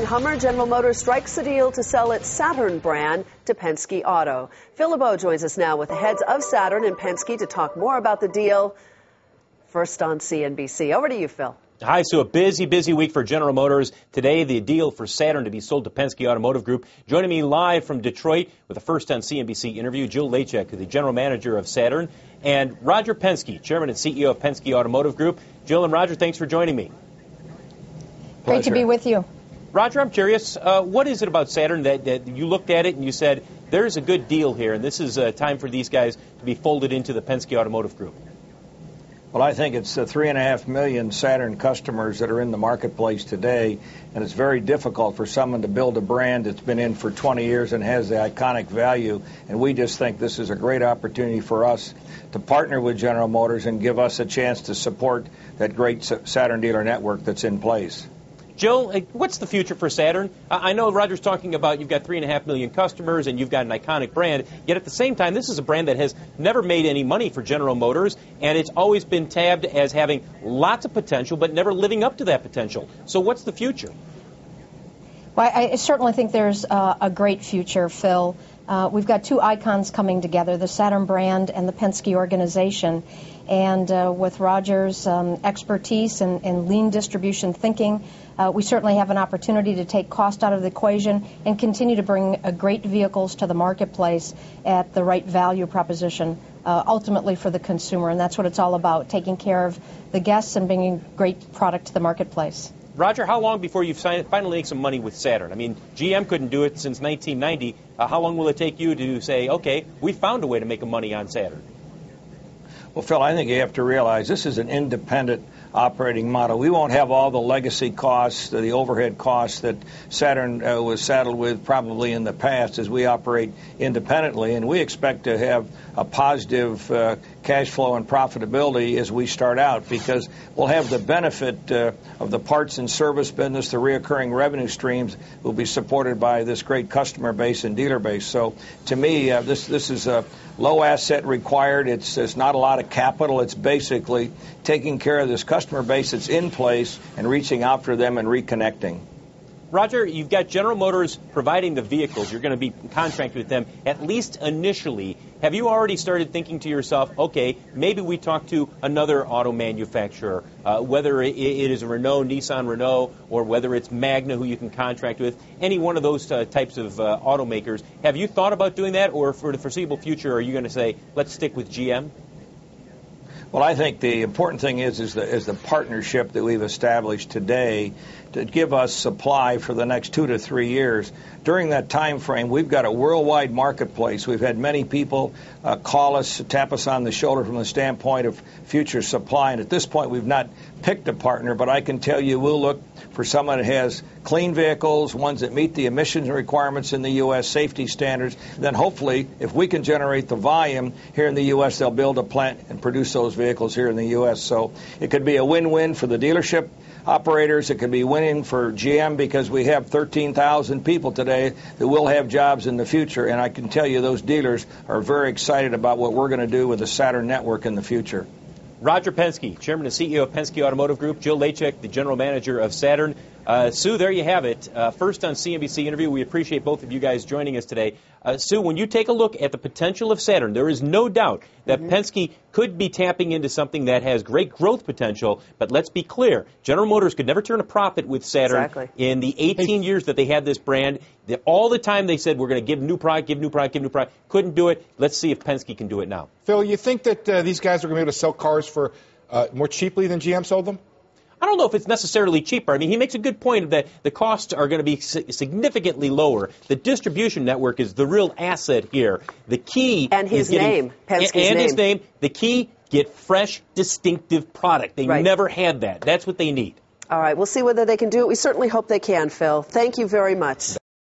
Behind Hummer, General Motors strikes a deal to sell its Saturn brand to Penske Auto. Phil LeBeau joins us now with the heads of Saturn and Penske to talk more about the deal. First on CNBC. Over to you, Phil. Hi, Sue. A busy week for General Motors. Today, the deal for Saturn to be sold to Penske Automotive Group. Joining me live from Detroit with a First on CNBC interview, Jill Lachek, the general manager of Saturn, and Roger Penske, chairman and CEO of Penske Automotive Group. Jill and Roger, thanks for joining me. Great to be with you. Roger, I'm curious, what is it about Saturn that you looked at it and you said, there's a good deal here, and this is time for these guys to be folded into the Penske Automotive Group? Well, I think it's the 3.5 million Saturn customers that are in the marketplace today, and it's very difficult for someone to build a brand that's been in for 20 years and has the iconic value, and we just think this is a great opportunity for us to partner with General Motors and give us a chance to support that great Saturn dealer network that's in place. Jill, what's the future for Saturn? I know Roger's talking about you've got 3.5 million customers and you've got an iconic brand, yet at the same time, this is a brand that has never made any money for General Motors, and it's always been tabbed as having lots of potential, but never living up to that potential. So what's the future? Well, I certainly think there's a great future, Phil. We've got two icons coming together, the Saturn brand and the Penske organization. And with Roger's expertise and lean distribution thinking, we certainly have an opportunity to take cost out of the equation and continue to bring great vehicles to the marketplace at the right value proposition, ultimately for the consumer. And that's what it's all about, taking care of the guests and bringing great product to the marketplace. Roger, how long before you finally make some money with Saturn? I mean, GM couldn't do it since 1990. How long will it take you to say, okay, we found a way to make money on Saturn? Well, Phil, I think you have to realize this is an independent operating model. We won't have all the legacy costs, the overhead costs that Saturn was saddled with probably in the past as we operate independently, and we expect to have a positive cash flow and profitability as we start out because we'll have the benefit of the parts and service business, the reoccurring revenue streams will be supported by this great customer base and dealer base. So to me, this is a low asset required. It's not a lot of capital. It's basically taking care of this customer base that's in place and reaching out for them and reconnecting. Roger, you've got General Motors providing the vehicles. You're going to be contracted with them, at least initially. Have you already started thinking to yourself, okay, maybe we talk to another auto manufacturer, whether it is a Renault, Nissan Renault, or whether it's Magna who you can contract with, any one of those types of automakers. Have you thought about doing that, or for the foreseeable future, are you going to say, let's stick with GM? Well, I think the important thing is the partnership that we've established today to give us supply for the next 2 to 3 years. During that time frame, we've got a worldwide marketplace. We've had many people call us, tap us on the shoulder from the standpoint of future supply. And at this point, we've not picked a partner, but I can tell you we'll look for someone that has clean vehicles, ones that meet the emissions requirements in the U.S., safety standards. Then hopefully, if we can generate the volume here in the U.S., they'll build a plant and produce those vehicles here in the U.S. So it could be a win-win for the dealership operators. It could be winning for GM because we have 13,000 people today that will have jobs in the future. And I can tell you those dealers are very excited about what we're going to do with the Saturn network in the future. Roger Penske, chairman and CEO of Penske Automotive Group. Jill Lachek, the general manager of Saturn. Sue, there you have it. First on CNBC interview. We appreciate both of you guys joining us today. Sue, when you take a look at the potential of Saturn, there is no doubt that Penske could be tapping into something that has great growth potential. But let's be clear, General Motors could never turn a profit with Saturn in the 18 years that they had this brand. All the time they said, we're going to give new product, give new product, give new product. Couldn't do it. Let's see if Penske can do it now. Phil, you think that these guys are going to be able to sell cars for more cheaply than GM sold them? I don't know if it's necessarily cheaper. I mean, he makes a good point that the costs are going to be significantly lower. The distribution network is the real asset here. The key and his name, Penske's and name. His name. The key, get fresh, distinctive product. They never had that. That's what they need. All right, we'll see whether they can do it. We certainly hope they can, Phil. Thank you very much.